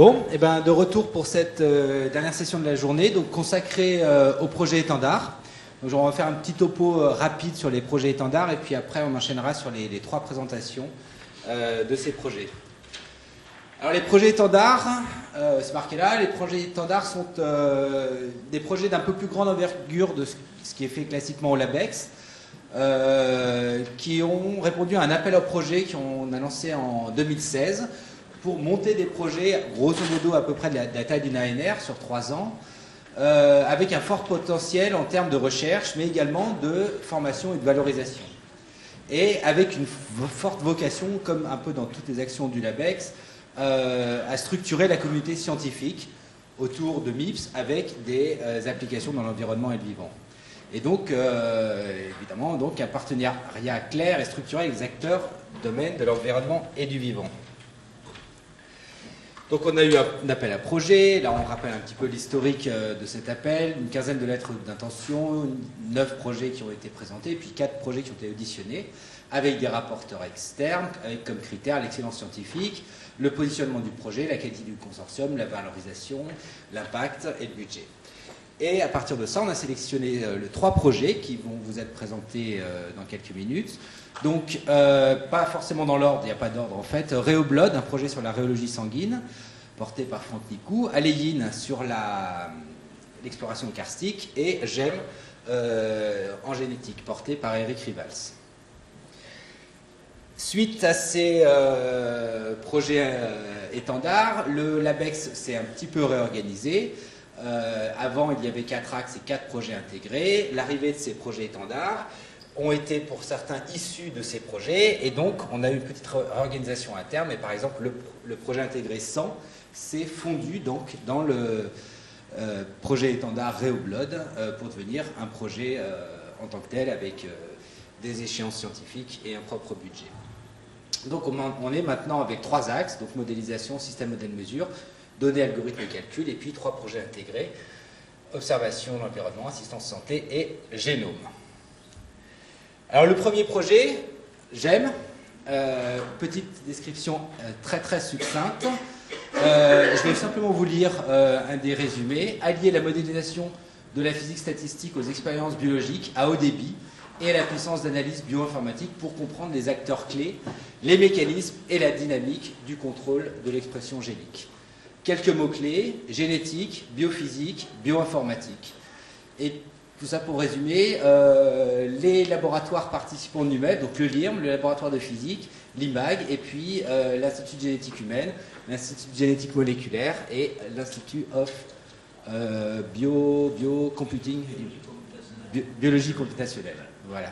Bon, et ben de retour pour cette dernière session de la journée, donc consacrée au projet étendard. Donc on va faire un petit topo rapide sur les projets étendards et puis après on enchaînera sur les trois présentations de ces projets. Alors les projets étendards, c'est marqué là, les projets étendards sont des projets d'un peu plus grande envergure de ce qui est fait classiquement au LabEx, qui ont répondu à un appel au projet qu'on a lancé en 2016 pour monter des projets, grosso modo à peu près de la taille d'une ANR sur 3 ans, avec un fort potentiel en termes de recherche, mais également de formation et de valorisation. Et avec une forte vocation, comme un peu dans toutes les actions du LabEx, à structurer la communauté scientifique autour de MIPS avec des applications dans l'environnement et le vivant. Et donc, évidemment, donc, un partenariat clair et structuré avec les acteurs du domaine de l'environnement et du vivant. Donc on a eu un appel à projet, là on rappelle un petit peu l'historique de cet appel, une quinzaine de lettres d'intention, 9 projets qui ont été présentés, puis 4 projets qui ont été auditionnés, avec des rapporteurs externes, avec comme critères l'excellence scientifique, le positionnement du projet, la qualité du consortium, la valorisation, l'impact et le budget. Et à partir de ça, on a sélectionné les 3 projets qui vont vous être présentés dans quelques minutes. Donc, pas forcément dans l'ordre, il n'y a pas d'ordre en fait. Rhéoblood, un projet sur la rhéologie sanguine, porté par Franck Nicou. Aléine sur l'exploration karstique. Et GEM en génétique, porté par Eric Rivals. Suite à ces projets étendards, le LabEx s'est un petit peu réorganisé. Avant, il y avait 4 axes et 4 projets intégrés. L'arrivée de ces projets étendards ont été pour certains issus de ces projets, et donc on a eu une petite réorganisation interne, mais par exemple le projet intégré 100 s'est fondu donc dans le projet étendard Rhéoblood pour devenir un projet en tant que tel avec des échéances scientifiques et un propre budget. Donc on est maintenant avec 3 axes, donc modélisation, système modèle mesure, données, algorithmes et calcul, et puis 3 projets intégrés, observation de l'environnement, assistance santé et génome. Alors le premier projet, GEM, petite description très succincte. Je vais simplement vous lire un des résumés. Allier la modélisation de la physique statistique aux expériences biologiques à haut débit et à la puissance d'analyse bioinformatique pour comprendre les acteurs clés, les mécanismes et la dynamique du contrôle de l'expression génique. Quelques mots-clés, génétique, biophysique, bioinformatique. Et tout ça pour résumer, les laboratoires participants de NUMEP, donc le LIRM, le laboratoire de physique, l'IMAG, et puis l'Institut de génétique humaine, l'Institut de génétique moléculaire et l'Institut of biologie computationnelle. Voilà.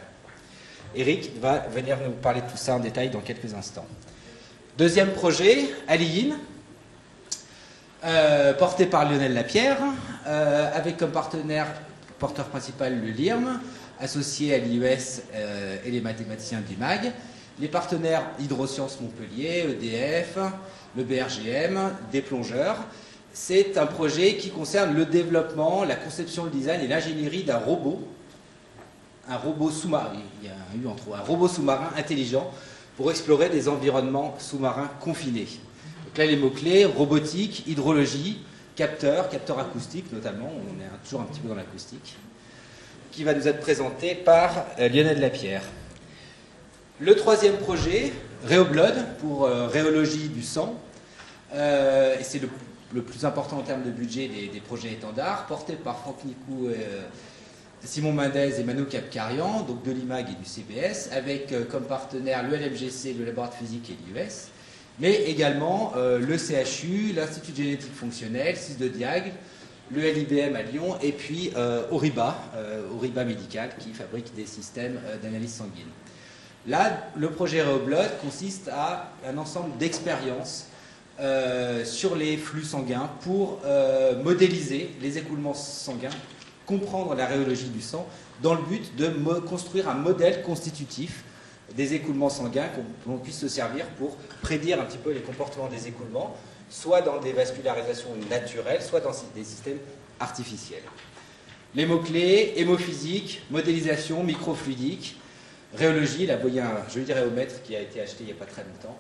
Eric va venir nous parler de tout ça en détail dans quelques instants. Deuxième projet, Aléine, porté par Lionel Lapierre, avec comme porteur principal le LIRM, associé à l'IES et les mathématiciens du MAG, les partenaires Hydrosciences Montpellier, EDF, le BRGM, des plongeurs. C'est un projet qui concerne le développement, la conception, le design et l'ingénierie d'un robot, un robot sous-marin, il y a eu entre un robot sous-marin intelligent pour explorer des environnements sous-marins confinés. Donc là les mots-clés, robotique, hydrologie, capteur acoustique notamment, on est toujours un petit peu dans l'acoustique, qui va nous être présenté par Lionel Lapierre. Le troisième projet, Rhéoblood, pour rhéologie du sang, et c'est le plus important en termes de budget des projets étendards, porté par Franck Nicou, Simon Mendez et Manu Kapkarian, donc de l'IMAG et du CBS, avec comme partenaire le LMGC, le laboratoire de physique et l'IES, mais également le CHU, l'Institut de génétique fonctionnelle, CIS de Diagle, le LIBM à Lyon, et puis Oriba Médical, qui fabrique des systèmes d'analyse sanguine. Là, le projet Rhéoblood consiste à un ensemble d'expériences sur les flux sanguins pour modéliser les écoulements sanguins, comprendre la rhéologie du sang, dans le but de construire un modèle constitutif des écoulements sanguins qu'on puisse se servir pour prédire un petit peu les comportements des écoulements, soit dans des vascularisations naturelles, soit dans des systèmes artificiels. Les mots-clés, hémophysique, modélisation, microfluidique, rhéologie, là vous voyez un joli rhéomètre qui a été acheté il n'y a pas très longtemps,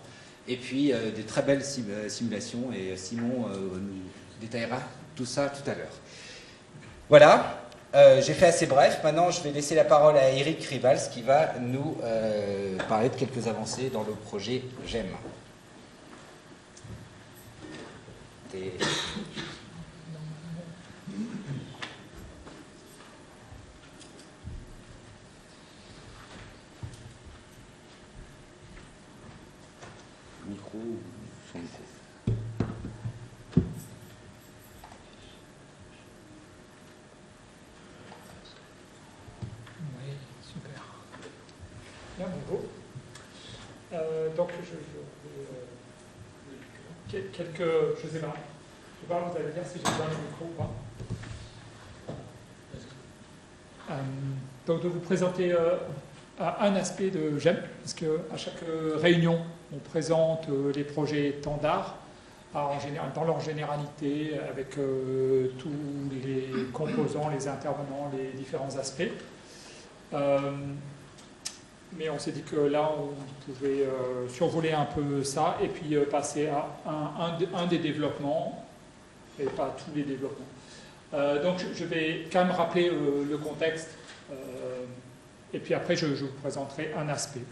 et puis des très belles simulations, et Simon nous détaillera tout ça tout à l'heure. Voilà, j'ai fait assez bref. Maintenant, je vais laisser la parole à Eric Rivals qui va nous parler de quelques avancées dans le projet GEM. Micro, son micro. Oui, super. Bien, bonjour. Donc, je sais pas, vous allez dire si j'ai besoin de micro ou pas. Donc, de vous présenter un aspect de GEM, parce qu'à chaque réunion, on présente les projets étendards dans leur généralité, avec tous les composants, les intervenants, les différents aspects. Mais on s'est dit que là, on pouvait survoler un peu ça et puis passer à un des développements, et pas tous les développements. Donc je vais quand même rappeler le contexte, et puis après je vous présenterai un aspect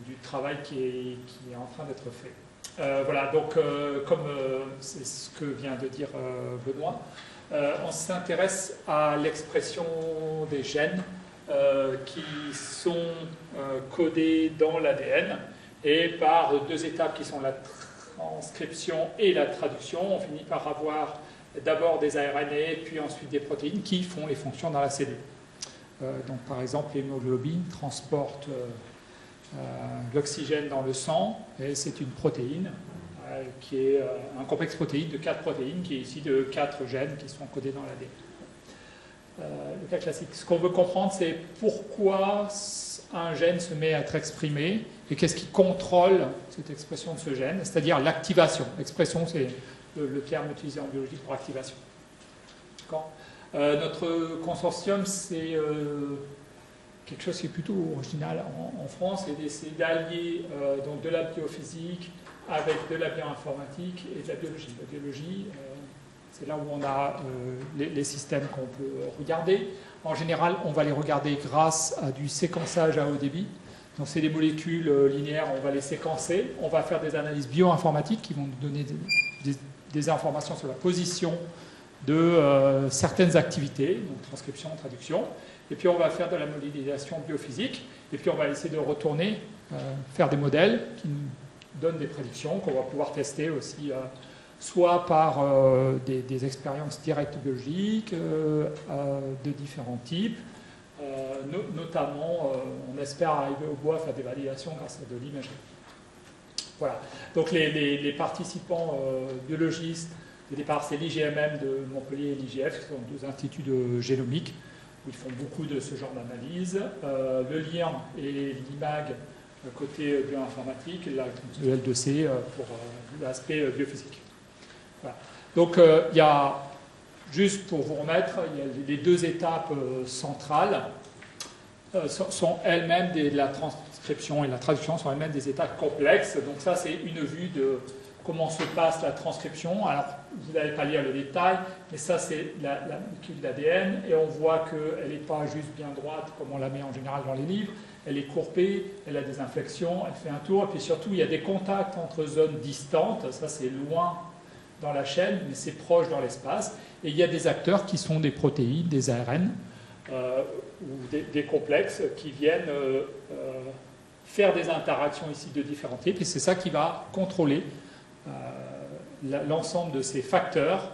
du travail qui est en train d'être fait. Voilà, donc comme c'est ce que vient de dire Benoît, on s'intéresse à l'expression des gènes qui sont codés dans l'ADN, et par deux étapes qui sont la transcription et la traduction, on finit par avoir d'abord des ARN, puis ensuite des protéines qui font les fonctions dans la cellule. Donc par exemple, l'hémoglobine transporte l'oxygène dans le sang, et c'est une protéine qui est un complexe protéine de 4 protéines qui est ici de 4 gènes qui sont codés dans l'ADN. Le cas classique. Ce qu'on veut comprendre, c'est pourquoi un gène se met à être exprimé et qu'est-ce qui contrôle cette expression de ce gène, c'est-à-dire l'activation. L'expression, c'est le terme utilisé en biologie pour activation. Notre consortium, c'est quelque chose qui est plutôt original en France, et c'est d'allier donc de la biophysique avec de la bioinformatique et de la biologie. La biologie, c'est là où on a les systèmes qu'on peut regarder. En général, on va les regarder grâce à du séquençage à haut débit. Donc, c'est des molécules linéaires, on va les séquencer. On va faire des analyses bioinformatiques qui vont nous donner des informations sur la position de certaines activités, donc transcription, traduction. Et puis, on va faire de la modélisation biophysique. Et puis, on va essayer de retourner, faire des modèles qui nous donnent des prédictions qu'on va pouvoir tester aussi soit par des expériences directes biologiques de différents types, notamment, on espère arriver au bout à faire des validations grâce à de l'imagerie. Voilà. Donc les participants biologistes, au départ c'est l'IGMM de Montpellier et l'IGF, qui sont deux instituts de génomique, où ils font beaucoup de ce genre d'analyse. Le LIRM et l'IMAG côté bioinformatique, le L2C pour l'aspect biophysique. Voilà. Donc, il y a, juste pour vous remettre, il y a les deux étapes centrales sont elles-mêmes, la transcription et la traduction sont elles-mêmes des étapes complexes. Donc ça, c'est une vue de comment se passe la transcription. Alors, vous n'allez pas lire le détail, mais ça, c'est la molécule d'ADN, et on voit qu'elle n'est pas juste bien droite, comme on la met en général dans les livres. Elle est courbée, elle a des inflexions, elle fait un tour, et puis surtout, il y a des contacts entre zones distantes. Ça, c'est loin dans la chaîne, mais c'est proche dans l'espace. Et il y a des acteurs qui sont des protéines, des ARN, ou des complexes qui viennent faire des interactions ici de différents types. Et c'est ça qui va contrôler l'ensemble de ces facteurs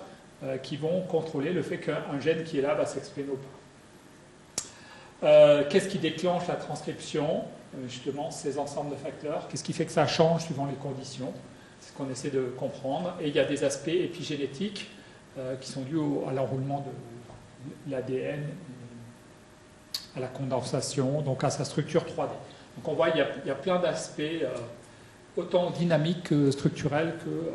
qui vont contrôler le fait qu'un gène qui est là va s'exprimer ou pas. Qu'est-ce qui déclenche la transcription? Justement, ces ensembles de facteurs. Qu'est-ce qui fait que ça change suivant les conditions? C'est ce qu'on essaie de comprendre. Et il y a des aspects épigénétiques qui sont dus à l'enroulement de l'ADN, à la condensation, donc à sa structure 3D. Donc on voit qu'il y a plein d'aspects, autant dynamiques que structurels que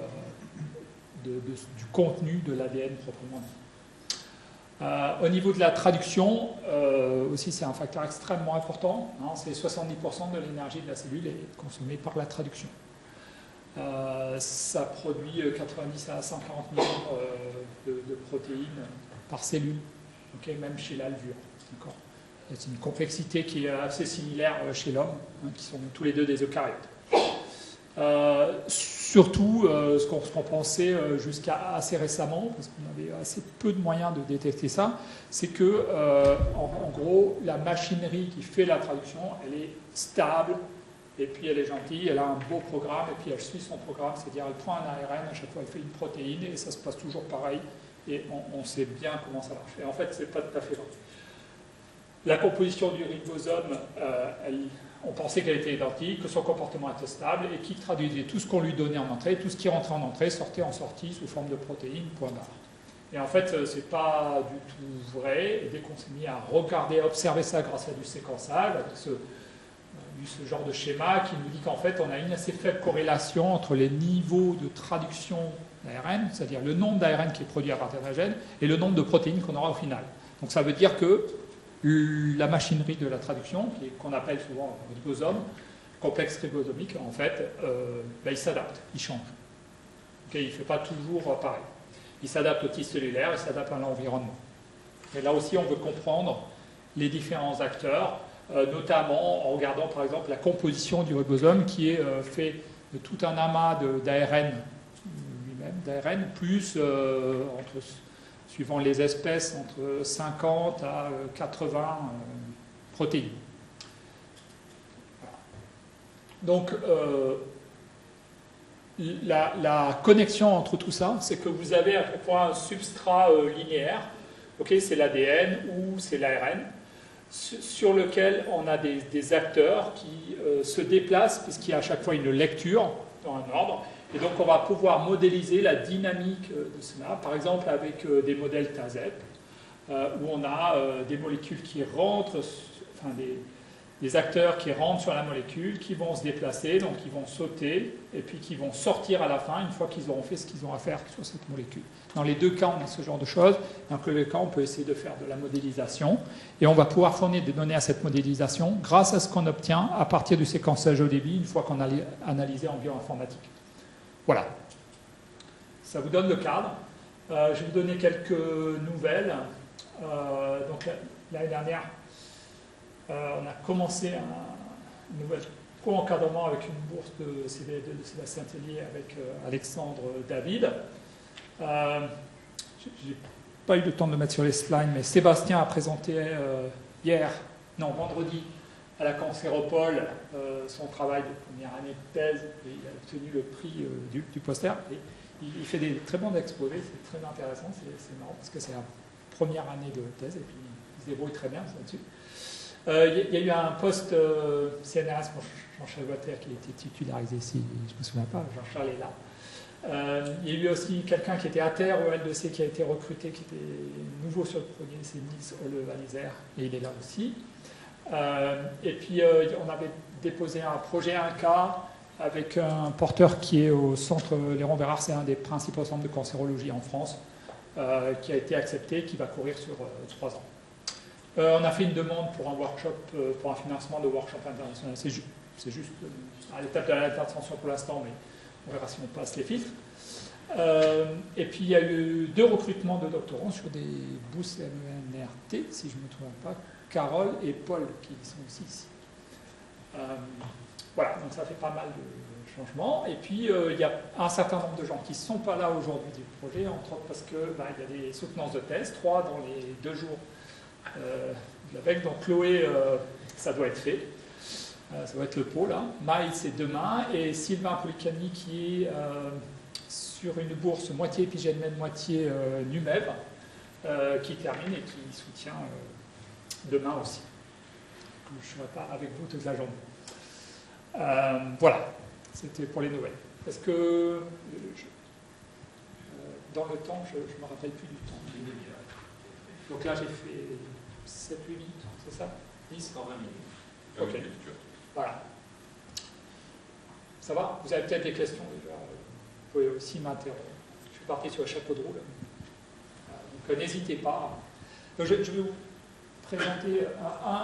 du contenu de l'ADN proprement dit. Au niveau de la traduction, aussi c'est un facteur extrêmement important. Hein, c'est 70% de l'énergie de la cellule est consommée par la traduction. ça produit 90 à 140 millions de protéines par cellule, okay, même chez la levure. C'est une complexité qui est assez similaire chez l'homme, qui sont tous les deux des eucaryotes. Surtout, ce qu'on pensait jusqu'à assez récemment, parce qu'on avait assez peu de moyens de détecter ça, c'est que, en gros, la machinerie qui fait la traduction, elle est stable, et puis elle est gentille, elle a un beau programme, et puis elle suit son programme, c'est-à-dire elle prend un ARN, à chaque fois elle fait une protéine, et ça se passe toujours pareil, et on sait bien comment ça marche. Et en fait, c'est pas tout à fait vrai. La composition du ribosome, on pensait qu'elle était identique, que son comportement était stable et qu'il traduisait tout ce qu'on lui donnait en entrée, tout ce qui rentrait en entrée sortait en sortie sous forme de protéines, point barre. Et en fait, ce n'est pas du tout vrai. Et dès qu'on s'est mis à regarder, à observer ça grâce à du séquençage, avec ce genre de schéma qui nous dit qu'en fait, on a une assez faible corrélation entre les niveaux de traduction d'ARN, c'est-à-dire le nombre d'ARN qui est produit à partir d'un gène, et le nombre de protéines qu'on aura au final. Donc ça veut dire que la machinerie de la traduction, qu'on appelle souvent ribosome, complexe ribosomique, en fait, il s'adapte, il change. Okay, il ne fait pas toujours pareil. Il s'adapte au tissu cellulaire, il s'adapte à l'environnement. Et là aussi, on veut comprendre les différents acteurs, notamment en regardant par exemple la composition du ribosome qui est fait de tout un amas d'ARN lui-même, d'ARN, plus suivant les espèces, entre 50 à 80 protéines. Donc, la connexion entre tout ça, c'est que vous avez à chaque fois un substrat linéaire, okay, c'est l'ADN ou c'est l'ARN, sur lequel on a des acteurs qui se déplacent, puisqu'il y a à chaque fois une lecture dans un ordre. Et donc, on va pouvoir modéliser la dynamique de cela, par exemple avec des modèles TAZEP, où on a des molécules qui rentrent, enfin des acteurs qui rentrent sur la molécule, qui vont se déplacer, donc ils vont sauter, et puis qui vont sortir à la fin, une fois qu'ils auront fait ce qu'ils ont à faire sur cette molécule. Dans les deux cas, on a ce genre de choses. Dans tous les cas, on peut essayer de faire de la modélisation, et on va pouvoir fournir des données à cette modélisation grâce à ce qu'on obtient à partir du séquençage au débit, une fois qu'on a analysé en bioinformatique. Voilà. Ça vous donne le cadre. Je vais vous donner quelques nouvelles. Donc, l'année dernière, on a commencé un nouvel co-encadrement avec une bourse de CVE2 de Sébastien Tellier avec Alexandre David. Je n'ai pas eu le temps de le mettre sur les slides, mais Sébastien a présenté vendredi, à la Cancéropole, son travail de première année de thèse, et il a obtenu le prix du poster. Et il fait des très bons exposés, c'est très intéressant, c'est marrant, parce que c'est la première année de thèse, et puis il se débrouille très bien là-dessus. Il y a eu un poste CNRS pour Jean-Charles Water qui a été titularisé ici, je ne me souviens pas, Jean-Charles est là. Il y a eu aussi quelqu'un qui était à terre au L2C qui a été recruté, qui était nouveau sur le projet, c'est Nils Ole-Valizer, et il est là aussi. Et puis on avait déposé un projet 1K avec un porteur qui est au centre Léon Bérard, c'est un des principaux centres de cancérologie en France, qui a été accepté, qui va courir sur 3 ans. On a fait une demande pour un workshop, pour un financement de workshop international. C'est juste à l'étape de l'intervention pour l'instant, mais on verra si on passe les filtres. Et puis il y a eu 2 recrutements de doctorants sur des bourses MENRT, si je ne me trompe pas, Carole et Paul qui sont aussi ici. Voilà, donc ça fait pas mal de changements. Et puis il y a un certain nombre de gens qui ne sont pas là aujourd'hui du projet, entre autres parce qu'il y a des soutenances de thèse, 3 dans les 2 jours de la BEC. Donc Chloé, ça doit être fait. Ça doit être le pot là. Maï, c'est demain. Et Sylvain Policani qui est sur une bourse moitié épigène, moitié NUMEV, qui termine et qui soutient demain aussi. Je ne serai pas avec vous toute la journée. Voilà, c'était pour les nouvelles. Parce que dans le temps, je ne me rappelle plus du temps. Donc là, j'ai fait 7-8 minutes, c'est ça 10 en 20 minutes. Ok. Voilà. Ça va? Vous avez peut-être des questions déjà. Vous pouvez aussi m'interroger. Je suis parti sur le chapeau de roue. Donc n'hésitez pas. Donc, je vais vous présenter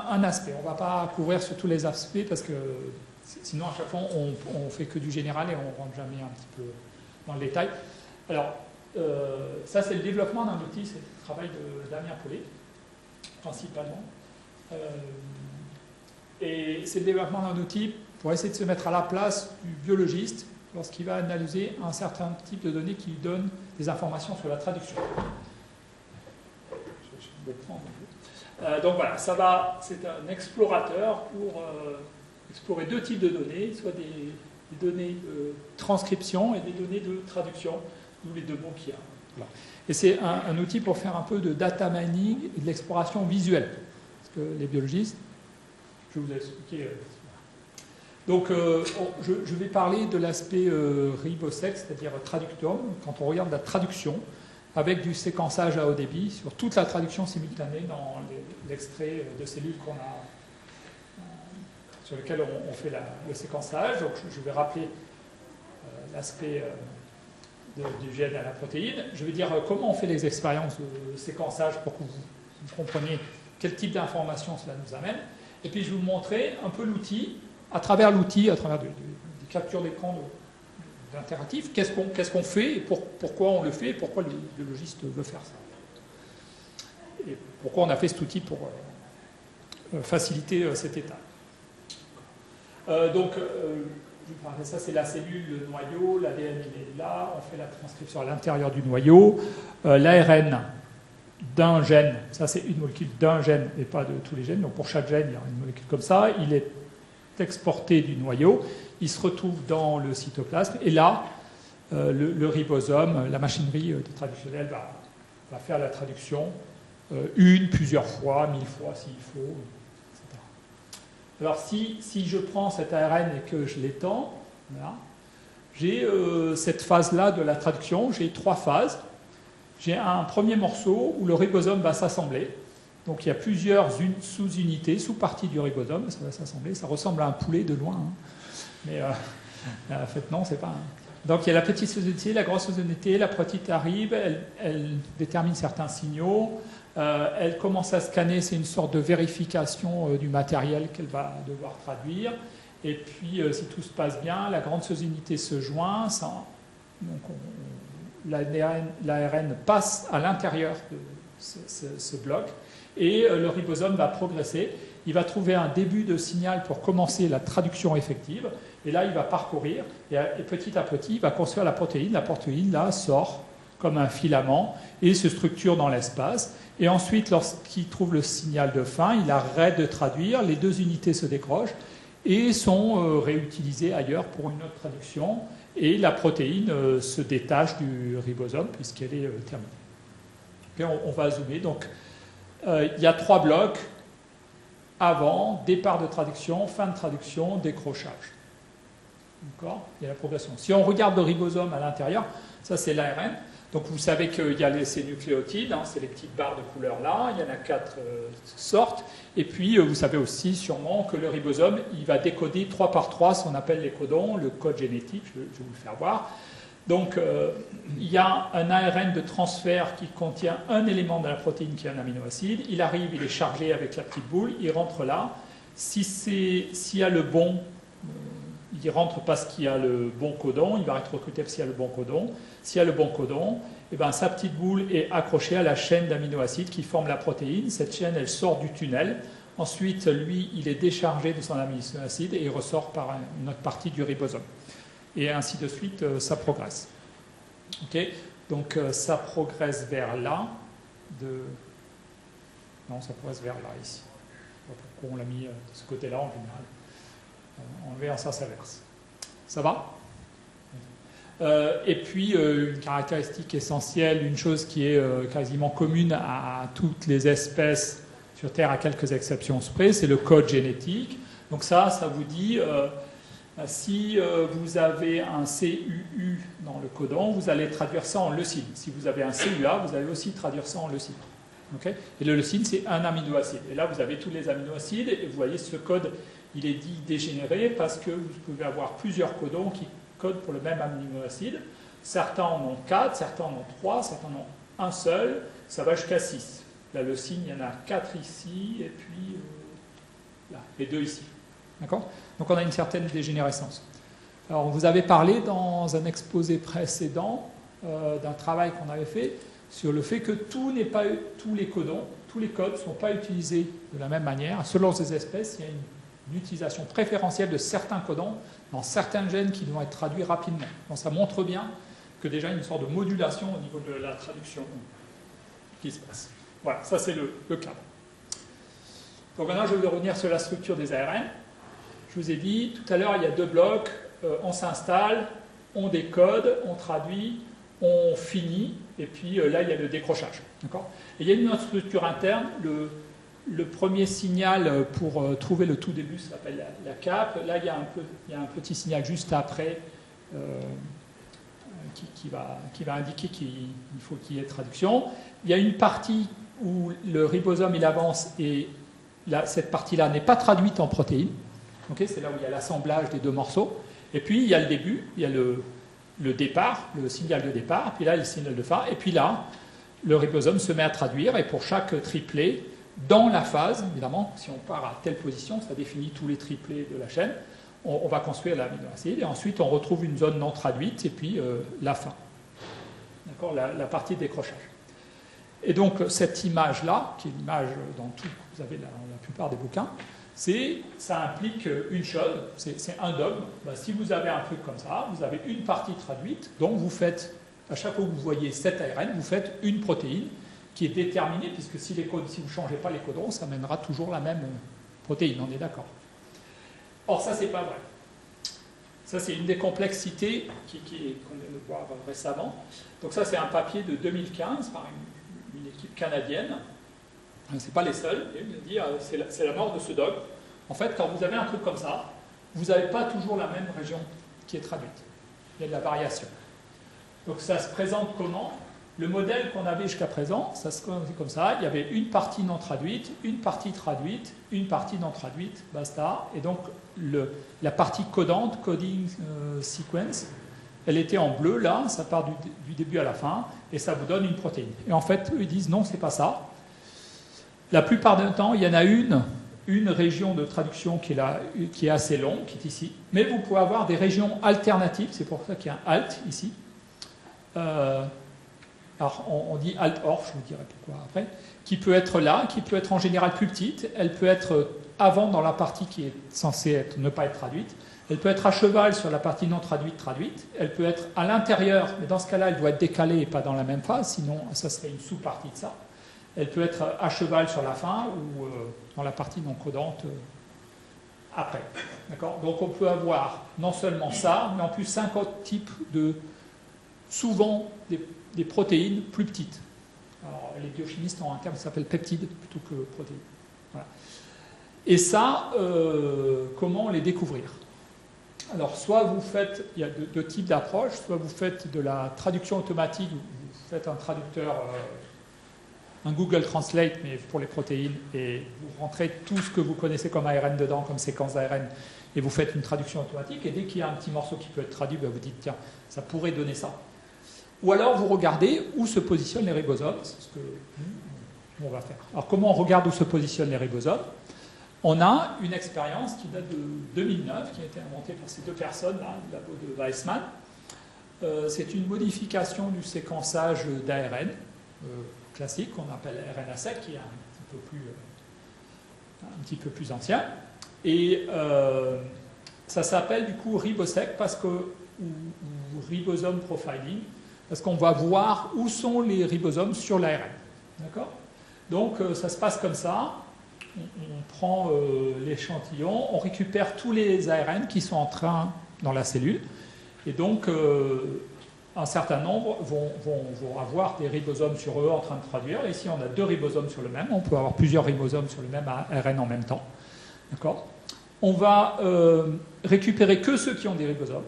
un aspect. On ne va pas couvrir sur tous les aspects parce que sinon, à chaque fois, on ne fait que du général et on ne rentre jamais un petit peu dans le détail. Alors, ça, c'est le développement d'un outil, c'est le travail de Damien Paulet, principalement. Et c'est le développement d'un outil pour essayer de se mettre à la place du biologiste lorsqu'il va analyser un certain type de données qui lui donne des informations sur la traduction. Je vais prendre. Donc voilà, c'est un explorateur pour explorer deux types de données, soit des données de transcription et des données de traduction, d'où les deux mots qu'il y a. Voilà. Et c'est un outil pour faire un peu de data mining et de l'exploration visuelle. Parce que les biologistes, je vais vous expliquer. Donc, je vais parler de l'aspect ribosec, c'est-à-dire traductome, quand on regarde la traduction, avec du séquençage à haut débit sur toute la traduction simultanée dans l'extrait de cellules sur lequel on fait le séquençage. Donc, je vais rappeler l'aspect du gène à la protéine. Je vais dire comment on fait les expériences de séquençage pour que vous compreniez quel type d'informations cela nous amène. Et puis, je vais vous montrer un peu l'outil, à travers des captures d'écran d'interactifs, qu'est-ce qu'on fait, et pourquoi on le fait, et pourquoi le biologiste veut faire ça. Et pourquoi on a fait cet outil pour faciliter cette étape. Donc, ça c'est la cellule, le noyau, l'ADN il est là, on fait la transcription à l'intérieur du noyau, l'ARN d'un gène, ça c'est une molécule d'un gène et pas de tous les gènes, donc pour chaque gène il y a une molécule comme ça, il est exporté du noyau, il se retrouve dans le cytoplasme, et là, le ribosome, la machinerie traditionnelle va faire la traduction plusieurs fois, 1000 fois s'il faut, etc. Alors si je prends cet ARN et que je l'étends, voilà, j'ai cette phase-là de la traduction, j'ai trois phases. J'ai un premier morceau où le ribosome va s'assembler. Donc il y a plusieurs sous-unités, sous-parties du ribosome, ça va s'assembler. Ça ressemble à un poulet de loin, hein. Mais en fait non, c'est pas un... Donc il y a la petite sous-unité, la grosse sous-unité, la protéine arrive, elle détermine certains signaux, elle commence à scanner, c'est une sorte de vérification du matériel qu'elle va devoir traduire. Et puis si tout se passe bien, la grande sous-unité se joint, donc l'ARN passe à l'intérieur de ce bloc et le ribosome va progresser. Il va trouver un début de signal pour commencer la traduction effective et là il va parcourir et petit à petit il va construire la protéine. La protéine là sort comme un filament et se structure dans l'espace et ensuite lorsqu'il trouve le signal de fin, il arrête de traduire, les deux unités se décrochent et sont réutilisées ailleurs pour une autre traduction. Et la protéine se détache du ribosome puisqu'elle est terminée. Okay, on va zoomer. Donc, il y a trois blocs. Avant, départ de traduction, fin de traduction, décrochage. D'accord ? Il y a la progression. Si on regarde le ribosome à l'intérieur, ça c'est l'ARN. Donc vous savez qu'il y a ces nucléotides, hein, c'est les petites barres de couleur là, il y en a 4 sortes. Et puis vous savez aussi sûrement que le ribosome, il va décoder 3 par 3 ce qu'on appelle les codons, le code génétique, je vais vous le faire voir. Donc il y a un ARN de transfert qui contient un élément de la protéine qui est un aminoacide. Il arrive, il est chargé avec la petite boule, il rentre là. S'il y a le bon... il rentre parce qu'il y a le bon codon, il va être recruté s'il y a le bon codon. S'il y a le bon codon, eh ben, sa petite boule est accrochée à la chaîne d'aminoacides qui forme la protéine. Cette chaîne, elle sort du tunnel. Ensuite, lui, il est déchargé de son aminoacide et il ressort par une autre partie du ribosome. Et ainsi de suite, ça progresse. Okay, donc, ça progresse vers là. Non, ça progresse vers là, ici. Je ne sais pas pourquoi on l'a mis de ce côté-là en général. Enlever en sens inverse. Ça va ? Et puis, une caractéristique essentielle, une chose qui est quasiment commune à toutes les espèces sur Terre, à quelques exceptions près, c'est le code génétique. Donc ça vous dit, si vous avez un CUU dans le codon, vous allez traduire ça en leucine. Si vous avez un CUA, vous allez aussi traduire ça en leucine. Okay ? Et le leucine, c'est un aminoacide. Et là, vous avez tous les aminoacides, et vous voyez ce code, il est dit dégénéré parce que vous pouvez avoir plusieurs codons qui codent pour le même aminoacide. Certains en ont 4, certains en ont 3, certains en ont un seul, ça va jusqu'à 6. Là, le signe, il y en a 4 ici, et puis là, et 2 ici. D'accord? Donc on a une certaine dégénérescence. Alors, on vous avait parlé dans un exposé précédent d'un travail qu'on avait fait sur le fait que tous les codes ne sont pas utilisés de la même manière. Selon ces espèces, il y a une utilisation préférentielle de certains codons dans certains gènes qui vont être traduits rapidement. Donc ça montre bien que déjà il y a une sorte de modulation au niveau de la traduction qui se passe. Voilà, ça c'est le cadre. Donc maintenant je vais revenir sur la structure des ARN. Je vous ai dit, tout à l'heure il y a 2 blocs, on s'installe, on décode, on traduit, on finit, et puis là il y a le décrochage. D'accord ? Et il y a une autre structure interne, le premier signal pour trouver le tout début s'appelle la cape. Là il y a un petit signal juste après qui va indiquer qu'il faut qu'il y ait traduction. Il y a une partie où le ribosome il avance et là, cette partie-là n'est pas traduite en protéines. Okay, c'est là où il y a l'assemblage des 2 morceaux. Et puis, il y a le début, il y a le départ, le signal de départ, et puis là, le signal de fin. Et puis là, le ribosome se met à traduire, et pour chaque triplet, dans la phase, évidemment, si on part à telle position, ça définit tous les triplets de la chaîne, on va construire l'amino acide, et ensuite, on retrouve une zone non traduite, et puis la fin. D'accord, la partie de décrochage. Et donc, cette image-là, qui est l'image dans tout, vous avez la plupart des bouquins, ça implique une chose, c'est un dogme. Ben, si vous avez un truc comme ça, vous avez une partie traduite, donc vous faites, à chaque fois que vous voyez cet ARN, vous faites une protéine qui est déterminée, puisque si vous ne changez pas les codons, ça mènera toujours la même protéine, on est d'accord. Or, ça, c'est pas vrai. Ça, c'est une des complexités qu'on vient de voir récemment. Donc ça, c'est un papier de 2015 par une équipe canadienne. Ce n'est pas les seuls, et vous allez dire, c'est la mort de ce dogme. En fait, quand vous avez un truc comme ça, vous n'avez pas toujours la même région qui est traduite. Il y a de la variation. Donc ça se présente comment? Le modèle qu'on avait jusqu'à présent, ça se présente comme ça. Il y avait une partie non traduite, une partie traduite, une partie non traduite, basta. Et donc la partie codante, coding sequence, elle était en bleu, là, ça part du début à la fin, et ça vous donne une protéine. Et en fait, eux, ils disent non, c'est pas ça. La plupart du temps, il y en a une région de traduction qui est assez longue, qui est ici, mais vous pouvez avoir des régions alternatives, c'est pour ça qu'il y a un alt ici. Alors on dit alt-or, je vous dirai pourquoi après, qui peut être là, qui peut être en général plus petite, elle peut être avant dans la partie qui est censée ne pas être traduite, elle peut être à cheval sur la partie non traduite, elle peut être à l'intérieur, mais dans ce cas-là, elle doit être décalée et pas dans la même phase, sinon ça serait une sous-partie de ça. Elle peut être à cheval sur la fin ou dans la partie non codante après. D'accord ? Donc on peut avoir non seulement ça, mais en plus 5 autres types souvent des protéines plus petites. Alors les biochimistes ont un terme qui s'appelle peptide plutôt que protéines. Voilà. Et ça, comment les découvrir ? Alors soit vous faites, il y a 2 types d'approches, soit vous faites de la traduction automatique, vous faites un traducteur... un Google Translate, mais pour les protéines, et vous rentrez tout ce que vous connaissez comme ARN dedans, comme séquence d'ARN, et vous faites une traduction automatique, et dès qu'il y a un petit morceau qui peut être traduit, ben vous dites, tiens, ça pourrait donner ça. Ou alors vous regardez où se positionnent les ribosomes, c'est ce que nous, on va faire. Alors comment on regarde où se positionnent les ribosomes? On a une expérience qui date de 2009, qui a été inventée par ces 2 personnes-là, du labo de Weissman. C'est une modification du séquençage d'ARN, classique, qu'on appelle RNA-seq, qui est un petit peu plus ancien. Et ça s'appelle du coup ribosec ou ribosome profiling, parce qu'on va voir où sont les ribosomes sur l'ARN. D'accord ? Donc ça se passe comme ça. On prend l'échantillon, on récupère tous les ARN qui sont en train dans la cellule, et donc un certain nombre vont avoir des ribosomes sur eux en train de traduire. Et ici, on a 2 ribosomes sur le même. On peut avoir plusieurs ribosomes sur le même ARN en même temps. D'accord ? On va récupérer que ceux qui ont des ribosomes.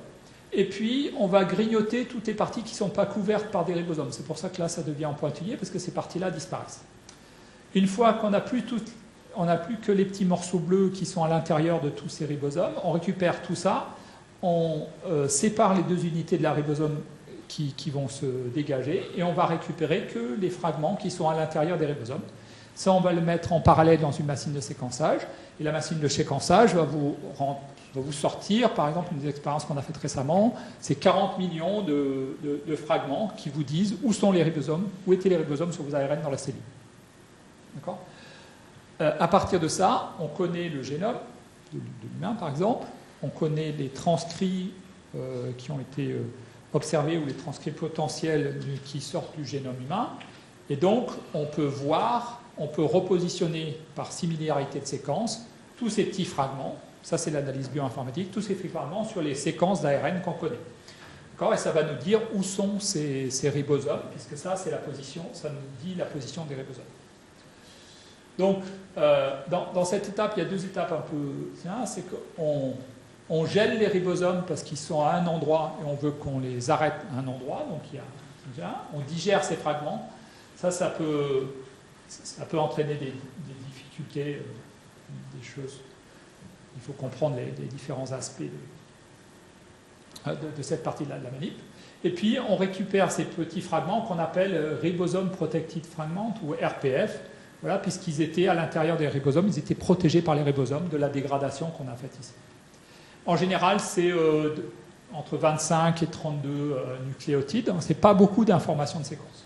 Et puis, on va grignoter toutes les parties qui ne sont pas couvertes par des ribosomes. C'est pour ça que là, ça devient en pointillé, parce que ces parties-là disparaissent. Une fois qu'on n'a plus que les petits morceaux bleus qui sont à l'intérieur de tous ces ribosomes, on récupère tout ça, on sépare les 2 unités de la ribosome qui vont se dégager, et on va récupérer que les fragments qui sont à l'intérieur des ribosomes. Ça, on va le mettre en parallèle dans une machine de séquençage. Et la machine de séquençage va vous sortir, par exemple, une des expériences qu'on a faites récemment, c'est 40 millions de fragments qui vous disent où sont les ribosomes, où étaient les ribosomes sur vos ARN dans la cellule. D'accord ? À partir de ça, on connaît le génome de l'humain, par exemple, on connaît les transcrits qui ont été observés ou les transcrits potentiels qui sortent du génome humain. Et donc, on peut voir, on peut repositionner par similarité de séquences tous ces petits fragments, ça c'est l'analyse bioinformatique, tous ces petits fragments sur les séquences d'ARN qu'on connaît. D'accord ? Et ça va nous dire où sont ces ribosomes, puisque ça, c'est la position, ça nous dit la position des ribosomes. Donc, dans cette étape, il y a deux étapes un peu... C'est qu'on gèle les ribosomes parce qu'ils sont à un endroit et on veut qu'on les arrête à un endroit. Donc, on digère ces fragments. Ça peut entraîner des difficultés, des choses. Il faut comprendre les différents aspects de cette partie de la manip. Et puis, on récupère ces petits fragments qu'on appelle Ribosome Protected Fragment, ou RPF. Voilà, puisqu'ils étaient à l'intérieur des ribosomes, ils étaient protégés par les ribosomes de la dégradation qu'on a faite ici. En général, c'est entre 25 et 32 nucléotides. Ce n'est pas beaucoup d'informations de séquence.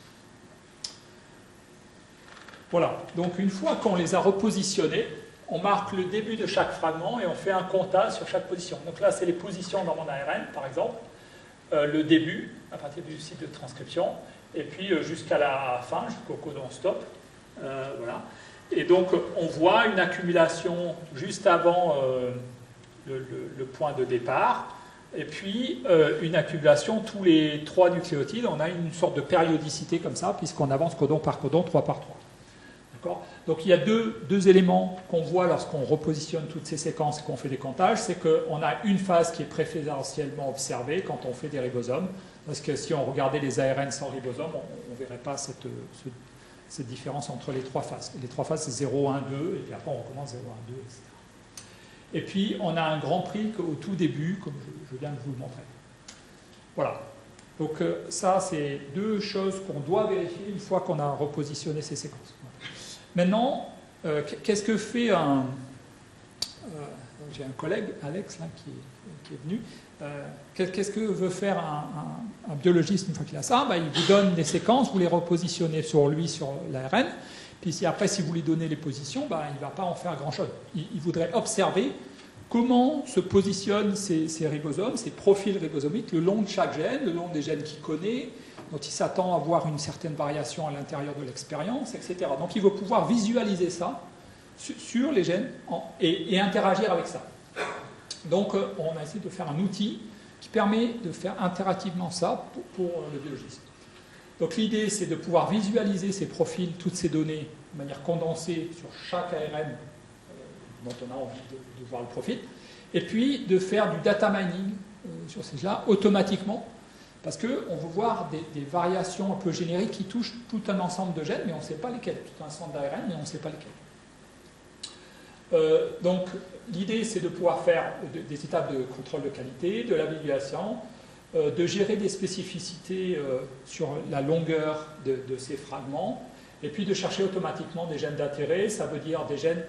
Voilà, donc une fois qu'on les a repositionnés, on marque le début de chaque fragment et on fait un comptage sur chaque position. Donc là, c'est les positions dans mon ARN, par exemple, le début, à partir du site de transcription, et puis jusqu'à la fin, jusqu'au codon stop. Voilà. Et donc, on voit une accumulation juste avant le point de départ, et puis une accumulation tous les 3 nucléotides. On a une sorte de périodicité comme ça, puisqu'on avance codon par codon, 3 par 3. Donc il y a deux éléments qu'on voit lorsqu'on repositionne toutes ces séquences et qu'on fait des comptages, c'est qu'on a une phase qui est préférentiellement observée quand on fait des ribosomes, parce que si on regardait les ARN sans ribosomes, on ne verrait pas cette différence entre les 3 phases. Les 3 phases, c'est 0, 1, 2, et puis après on recommence 0, 1, 2, etc. Et puis on a un grand prix au tout début, comme je viens de vous le montrer. Voilà. Donc ça, c'est 2 choses qu'on doit vérifier une fois qu'on a repositionné ces séquences. Maintenant, qu'est-ce que fait un... j'ai un collègue, Alex, là, qui est venu. Qu'est-ce que veut faire un biologiste une fois qu'il a ça ? Il vous donne des séquences, vous les repositionnez sur lui, sur l'ARN, puis après, si vous lui donnez les positions, il ne va pas en faire grand-chose. Il voudrait observer comment se positionnent ces ribosomes, ces profils ribosomiques, le long de chaque gène, le long des gènes qu'il connaît, dont il s'attend à avoir une certaine variation à l'intérieur de l'expérience, etc. Donc il veut pouvoir visualiser ça sur les gènes et interagir avec ça. Donc on a essayé de faire un outil qui permet de faire interactivement ça pour le biologiste. Donc l'idée, c'est de pouvoir visualiser ces profils, toutes ces données de manière condensée sur chaque ARN dont on a envie de voir le profil, et puis de faire du data mining sur ces gens-là automatiquement, parce qu'on veut voir des variations un peu génériques qui touchent tout un ensemble de gènes, mais on ne sait pas lesquels, tout un ensemble d'ARN, mais on ne sait pas lesquels. Donc l'idée, c'est de pouvoir faire des étapes de contrôle de qualité, de labellisation, de gérer des spécificités sur la longueur de ces fragments, et puis de chercher automatiquement des gènes d'intérêt. Ça veut dire des gènes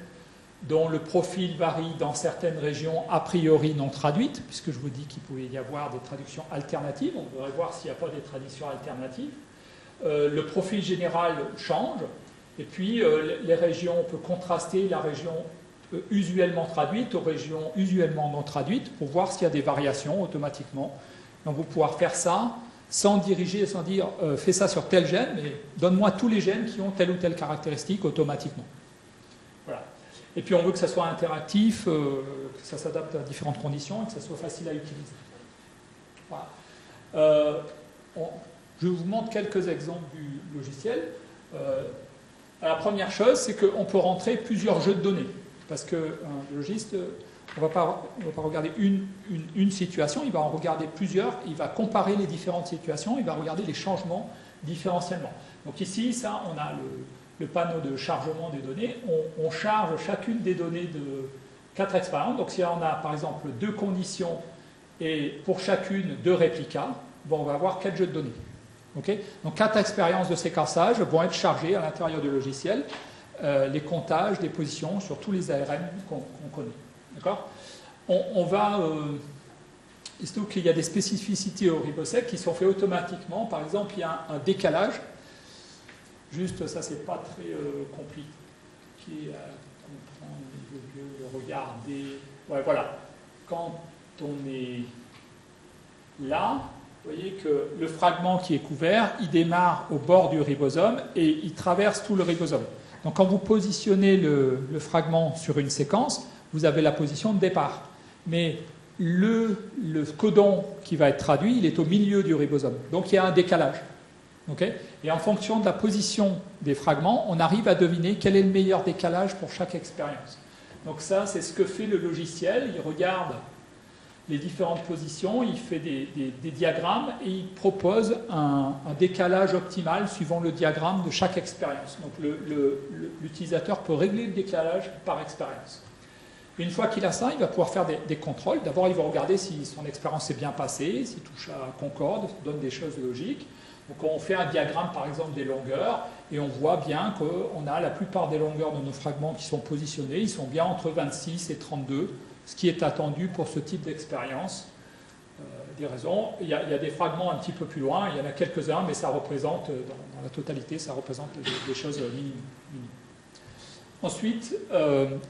dont le profil varie dans certaines régions a priori non traduites, puisque je vous dis qu'il pouvait y avoir des traductions alternatives. On devrait voir s'il n'y a pas des traductions alternatives. Le profil général change, et puis les régions, on peut contraster la région usuellement traduite aux régions usuellement non traduites pour voir s'il y a des variations automatiquement. Donc vous pouvez faire ça sans diriger, sans dire fais ça sur tel gène, mais donne-moi tous les gènes qui ont telle ou telle caractéristique automatiquement. Voilà. Et puis on veut que ça soit interactif, que ça s'adapte à différentes conditions et que ça soit facile à utiliser. Voilà. Je vous montre quelques exemples du logiciel. La première chose, c'est qu'on peut rentrer plusieurs jeux de données. Parce qu'un biologiste, on ne va pas regarder une situation, il va en regarder plusieurs, il va comparer les différentes situations, il va regarder les changements différentiellement. Donc ici, ça, on a le panneau de chargement des données. On charge chacune des données de 4 expériences. Donc si on a par exemple 2 conditions et pour chacune 2 réplicas, on va avoir 4 jeux de données. Okay, donc 4 expériences de séquençage vont être chargées à l'intérieur du logiciel les comptages des positions sur tous les ARN qu'on connaît. D'accord ? On va... il se trouve qu'il y a des spécificités au ribosec qui sont faites automatiquement. Par exemple, il y a un décalage. Juste, ça, c'est pas très compliqué à comprendre. Il vaut mieux le regarder. Ouais, voilà. Quand on est là, vous voyez que le fragment qui est couvert, il démarre au bord du ribosome et il traverse tout le ribosome. Donc, quand vous positionnez le fragment sur une séquence, vous avez la position de départ. Mais le codon qui va être traduit, il est au milieu du ribosome. Donc, il y a un décalage. Okay ? Et en fonction de la position des fragments, on arrive à deviner quel est le meilleur décalage pour chaque expérience. Donc ça, c'est ce que fait le logiciel. Il regarde les différentes positions, il fait des diagrammes et il propose un décalage optimal suivant le diagramme de chaque expérience. Donc l'utilisateur peut régler le décalage par expérience. Une fois qu'il a ça, il va pouvoir faire des contrôles. D'abord, il va regarder si son expérience s'est bien passée, s'il touche à concorde, donne des choses logiques. Donc on fait un diagramme par exemple des longueurs et on voit bien qu'on a la plupart des longueurs de nos fragments qui sont positionnés, ils sont bien entre 26 et 32, ce qui est attendu pour ce type d'expérience. Des raisons, il y a des fragments un petit peu plus loin, il y en a quelques-uns, mais ça représente, dans la totalité, ça représente des choses minimes. Ensuite,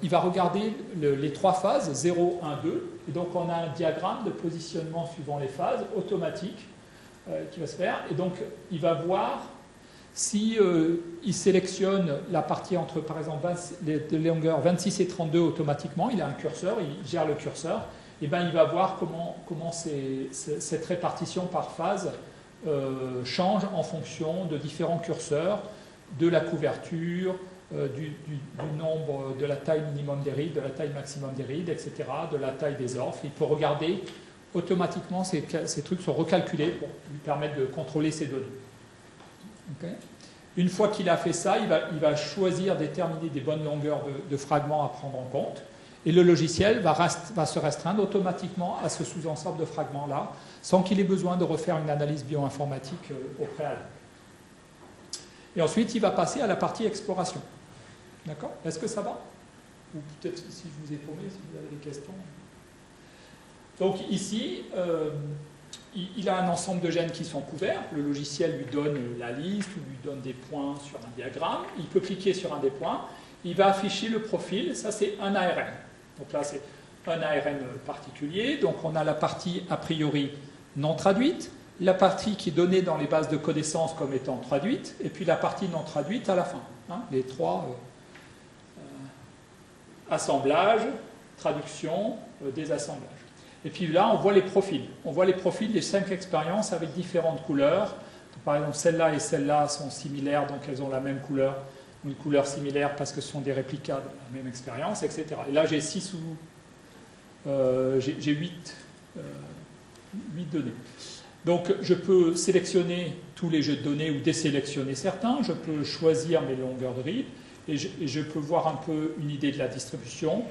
il va regarder les trois phases, 0, 1, 2, et donc on a un diagramme de positionnement suivant les phases, automatique, qui va se faire, et donc il va voir si il sélectionne la partie entre, par exemple, les longueurs 26 et 32 automatiquement, il a un curseur, il gère le curseur, et bien il va voir comment cette répartition par phase change en fonction de différents curseurs, de la couverture, du nombre, de la taille minimum des rides, de la taille maximum des rides, etc., de la taille des orphes. Il peut regarder automatiquement, ces trucs sont recalculés pour lui permettre de contrôler ces données. Okay. Une fois qu'il a fait ça, il va choisir, déterminer des bonnes longueurs de fragments à prendre en compte, et le logiciel va se restreindre automatiquement à ce sous-ensemble de fragments-là, sans qu'il ait besoin de refaire une analyse bioinformatique au préalable. Et ensuite, il va passer à la partie exploration. D'accord ? Est-ce que ça va ? Ou peut-être si je vous ai paumé, si vous avez des questions. Donc ici, il a un ensemble de gènes qui sont couverts. Le logiciel lui donne la liste ou lui donne des points sur un diagramme. Il peut cliquer sur un des points. Il va afficher le profil. Ça, c'est un ARN. Donc là, c'est un ARN particulier. Donc on a la partie a priori non traduite, la partie qui est donnée dans les bases de connaissances comme étant traduite, et puis la partie non traduite à la fin. Hein, les trois assemblage, traduction, désassemblage. Et puis là, on voit les profils. On voit les profils des 5 expériences avec différentes couleurs. Donc, par exemple, celle-là et celle-là sont similaires, donc elles ont la même couleur, une couleur similaire parce que ce sont des réplicas de la même expérience, etc. Et là, j'ai 6 ou... j'ai 8 données. Donc, je peux sélectionner tous les jeux de données ou désélectionner certains. Je peux choisir mes longueurs de rides et je peux voir un peu une idée de la distribution.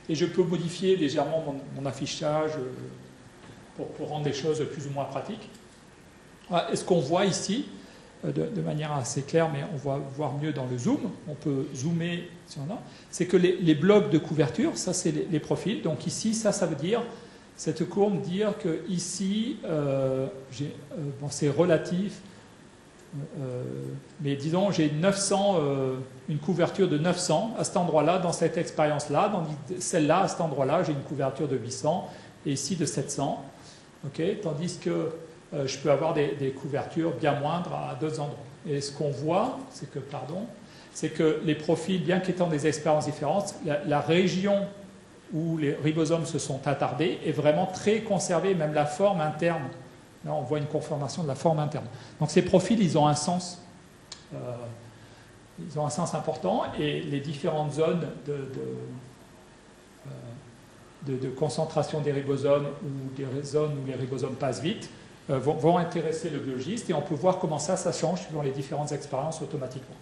Et je peux modifier légèrement mon affichage pour rendre les choses plus ou moins pratiques. Voilà. Et ce qu'on voit ici, de manière assez claire, mais on va voir mieux dans le zoom, on peut zoomer si on a, c'est que les blocs de couverture, ça c'est les profils. Donc ici, ça veut dire, cette courbe dire que ici, bon, c'est relatif, mais disons j'ai 900, une couverture de 900 à cet endroit-là, dans cette expérience-là, dans celle-là, à cet endroit-là, j'ai une couverture de 800 et ici de 700, okay, tandis que je peux avoir des couvertures bien moindres à d'autres endroits. Et ce qu'on voit, c'est que les profils, bien qu'étant des expériences différentes, la région où les ribosomes se sont attardés est vraiment très conservée, même la forme interne. Là, on voit une conformation de la forme interne. Donc ces profils, ils ont un sens important, et les différentes zones de concentration des ribosomes ou des zones où les ribosomes passent vite vont intéresser le biologiste, et on peut voir comment ça change dans les différentes expériences automatiquement.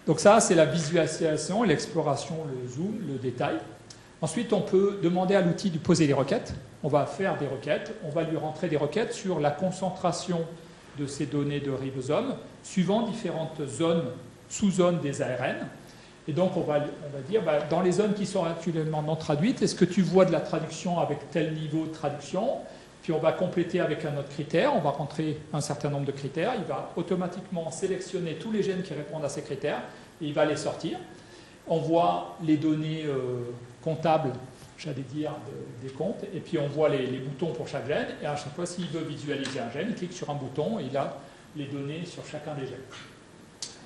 Donc ça, c'est la visualisation, l'exploration, le zoom, le détail. Ensuite, on peut demander à l'outil de poser des requêtes. On va faire des requêtes, on va lui rentrer des requêtes sur la concentration de ces données de ribosomes, suivant différentes zones, sous-zones des ARN. Et donc, on va dire, dans les zones qui sont actuellement non traduites, est-ce que tu vois de la traduction avec tel niveau de traduction? Puis on va compléter avec un autre critère, on va rentrer un certain nombre de critères, il va automatiquement sélectionner tous les gènes qui répondent à ces critères, et il va les sortir. On voit les données comptables, j'allais dire, des comptes, et puis on voit les boutons pour chaque gène, et à chaque fois, s'il veut visualiser un gène, il clique sur un bouton, et il a les données sur chacun des gènes.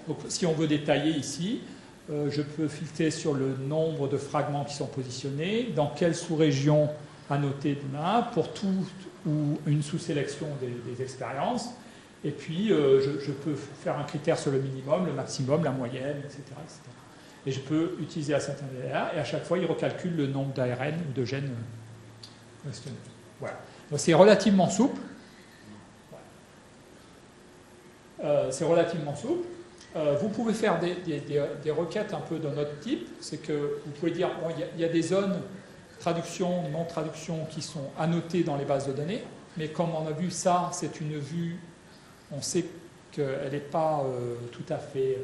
Donc si on veut détailler ici, je peux filtrer sur le nombre de fragments qui sont positionnés, dans quelle sous-région annoter là, pour tout ou une sous-sélection des expériences. Et puis, je peux faire un critère sur le minimum, le maximum, la moyenne, etc. Et je peux utiliser la certaine AR, et à chaque fois, il recalcule le nombre d'ARN ou de gènes questionnés. Voilà. Donc, c'est relativement souple. C'est relativement souple. Vous pouvez faire des requêtes un peu d'un autre type. C'est que vous pouvez dire, bon, il y a des zones traduction, non-traduction qui sont annotées dans les bases de données, mais comme on a vu ça, c'est une vue, on sait qu'elle n'est pas tout à fait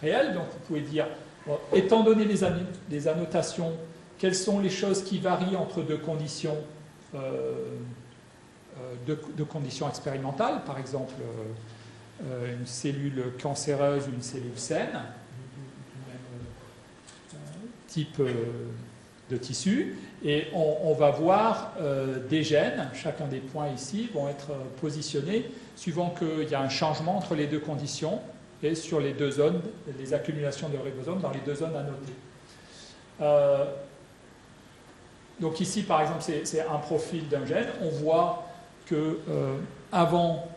réelle, donc vous pouvez dire, bon, étant donné les annotations, quelles sont les choses qui varient entre deux conditions expérimentales, par exemple une cellule cancéreuse ou une cellule saine, du même type de tissu, et on va voir des gènes, chacun des points ici vont être positionnés suivant qu'il y a un changement entre les deux conditions et sur les deux zones, les accumulations de ribosomes dans les deux zones annotées. Donc ici, par exemple, c'est un profil d'un gène. On voit que avant,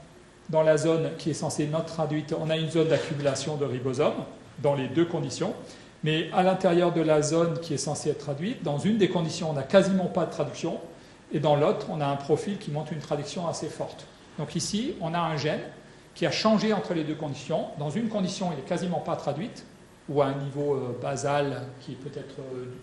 dans la zone qui est censée non traduite, on a une zone d'accumulation de ribosomes dans les deux conditions. Mais à l'intérieur de la zone qui est censée être traduite, dans une des conditions, on n'a quasiment pas de traduction, et dans l'autre, on a un profil qui montre une traduction assez forte. Donc ici, on a un gène qui a changé entre les deux conditions. Dans une condition, il n'est quasiment pas traduite, ou à un niveau basal qui est peut-être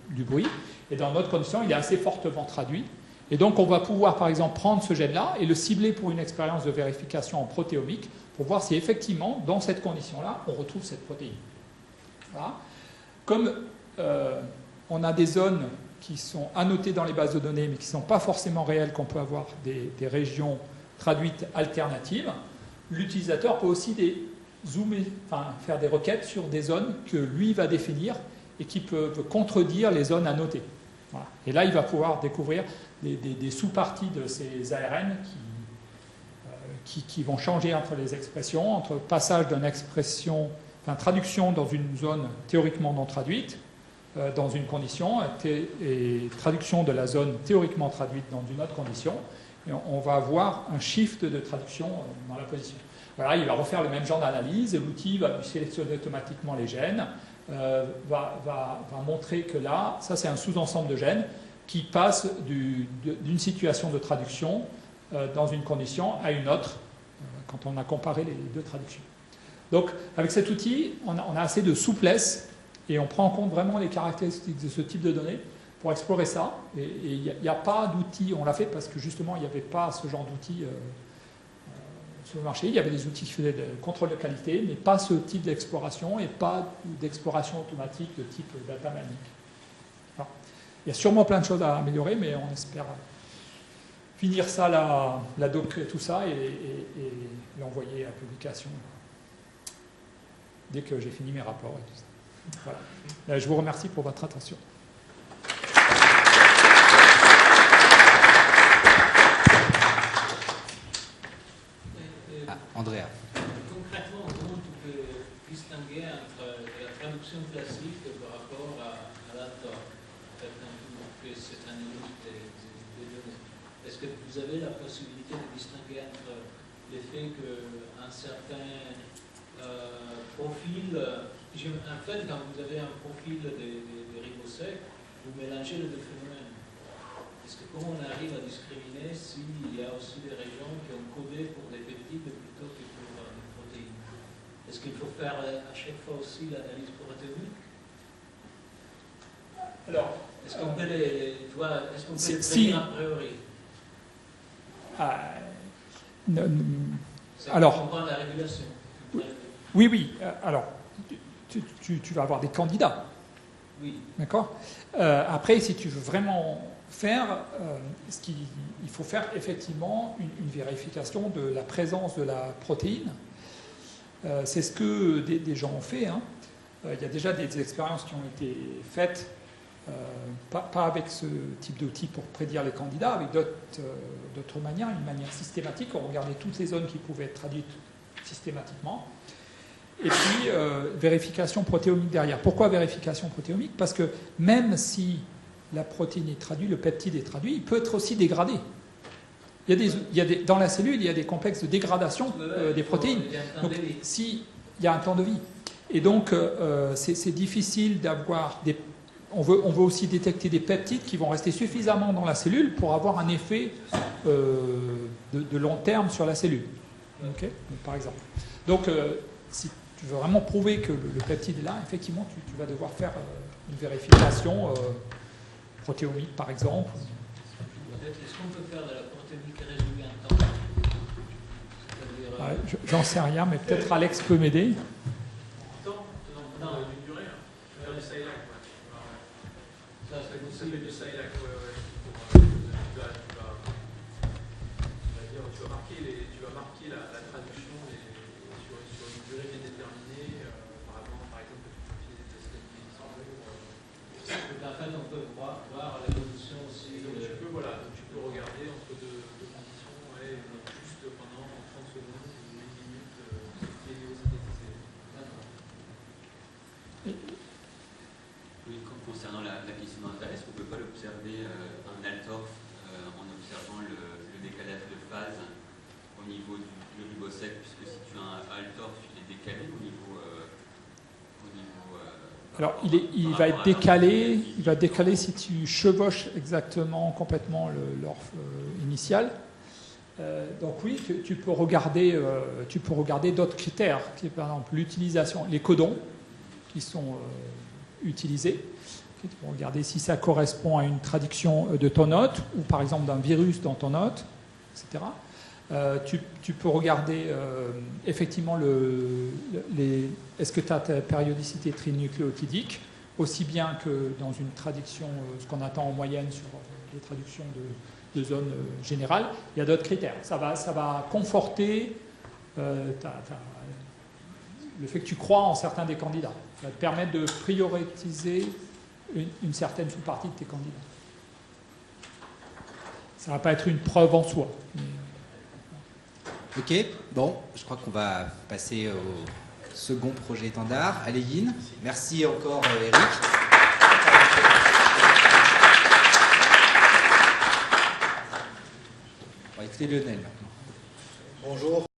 du bruit, et dans l'autre condition, il est assez fortement traduit. Et donc, on va pouvoir, par exemple, prendre ce gène-là et le cibler pour une expérience de vérification en protéomique, pour voir si effectivement, dans cette condition-là, on retrouve cette protéine. Voilà. Comme on a des zones qui sont annotées dans les bases de données, mais qui ne sont pas forcément réelles, qu'on peut avoir des régions traduites alternatives, l'utilisateur peut aussi faire des requêtes sur des zones que lui va définir et qui peuvent contredire les zones annotées. Voilà. Et là, il va pouvoir découvrir des sous-parties de ces ARN qui vont changer entre les expressions, entre passage d'une expression, traduction dans une zone théoriquement non traduite, dans une condition, et traduction de la zone théoriquement traduite dans une autre condition. Et on va avoir un shift de traduction dans la position. Voilà, il va refaire le même genre d'analyse, et l'outil va lui sélectionner automatiquement les gènes, va montrer que là, ça c'est un sous-ensemble de gènes qui passe d'une situation de traduction dans une condition à une autre, quand on a comparé les deux traductions. Donc, avec cet outil, on a assez de souplesse et on prend en compte vraiment les caractéristiques de ce type de données pour explorer ça. Et il n'y a pas d'outils, on l'a fait parce que justement, il n'y avait pas ce genre d'outils sur le marché. Il y avait des outils qui faisaient le contrôle de qualité, mais pas ce type d'exploration et pas d'exploration automatique de type data mining. Alors, il y a sûrement plein de choses à améliorer, mais on espère finir ça, la doc, tout ça, et l'envoyer à publication dès que j'ai fini mes rapports et tout ça. Voilà. Je vous remercie pour votre attention. Andrea. Concrètement, comment tu peux distinguer entre la traduction classique par rapport à l'autre, que c'est un unique des données? Est-ce que vous avez la possibilité de distinguer entre le fait qu'un certain profil, en fait, quand vous avez un profil de ribosecs, vous mélangez les deux phénomènes. Est-ce que comment on arrive à discriminer s'il y a aussi des régions qui ont codé pour des peptides plutôt que pour des protéines? Est-ce qu'il faut faire à chaque fois aussi l'analyse protéomique? Alors, est-ce qu'on peut les prévenir a priori? Alors, comprendre la régulation. Oui. Alors, tu vas avoir des candidats. Oui. D'accord. Après, si tu veux vraiment faire, il faut faire effectivement une vérification de la présence de la protéine. C'est ce que des gens ont fait. Hein. Il y a déjà des expériences qui ont été faites, pas avec ce type d'outil pour prédire les candidats, avec d'autres manières, une manière systématique. On regardait toutes les zones qui pouvaient être traduites systématiquement. Et puis, vérification protéomique derrière. Pourquoi vérification protéomique? Parce que même si la protéine est traduite, le peptide est traduit, il peut être aussi dégradé. Dans la cellule, il y a des complexes de dégradation des protéines. Donc, il y a un temps de vie. Et donc, c'est difficile d'avoir des... On veut aussi détecter des peptides qui vont rester suffisamment dans la cellule pour avoir un effet de long terme sur la cellule. Okay, donc, par exemple. Donc, si tu veux vraiment prouver que le peptide est là, effectivement, tu vas devoir faire une vérification protéomique, par exemple. Est-ce qu'on peut faire de la protéomique résumée en temps? Ouais, j'en sais rien, mais peut-être Alex peut m'aider. Non, une durée. Faire du Cylac. Ça, c'est possible. Du Cylac, tu vas marquer la traduction sur une durée bien déterminée. Par exemple, tu peux utiliser des statistiques. En fait, on peut voir l'évolution aussi. Tu peux regarder entre deux conditions, juste pendant 30 secondes ou 1 minute, c'est synthétisé. Oui, concernant la glycémie intéresse, on ne peut pas l'observer un Altorf en observant le décalage de phase au niveau du ribosec, puisque si tu as un Altorf, il est décalé au niveau alors, il va être décalé si tu chevauches exactement, complètement l'orf initial. Donc oui, tu peux regarder d'autres critères, qui est par exemple l'utilisation, les codons qui sont utilisés. Tu peux regarder si ça correspond à une traduction de ton hôte, ou par exemple d'un virus dans ton hôte, etc. Tu peux regarder effectivement est-ce que tu as ta périodicité trinucléotidique, aussi bien que dans une traduction, ce qu'on attend en moyenne sur les traductions de zones générales. Il y a d'autres critères. Ça va conforter le fait que tu crois en certains des candidats. Ça va te permettre de prioriser une certaine sous-partie de tes candidats. Ça ne va pas être une preuve en soi. Ok, bon, je crois qu'on va passer au second projet étendard. Allez, Yin. Merci encore, Eric. On va écouter Lionel maintenant. Bonjour.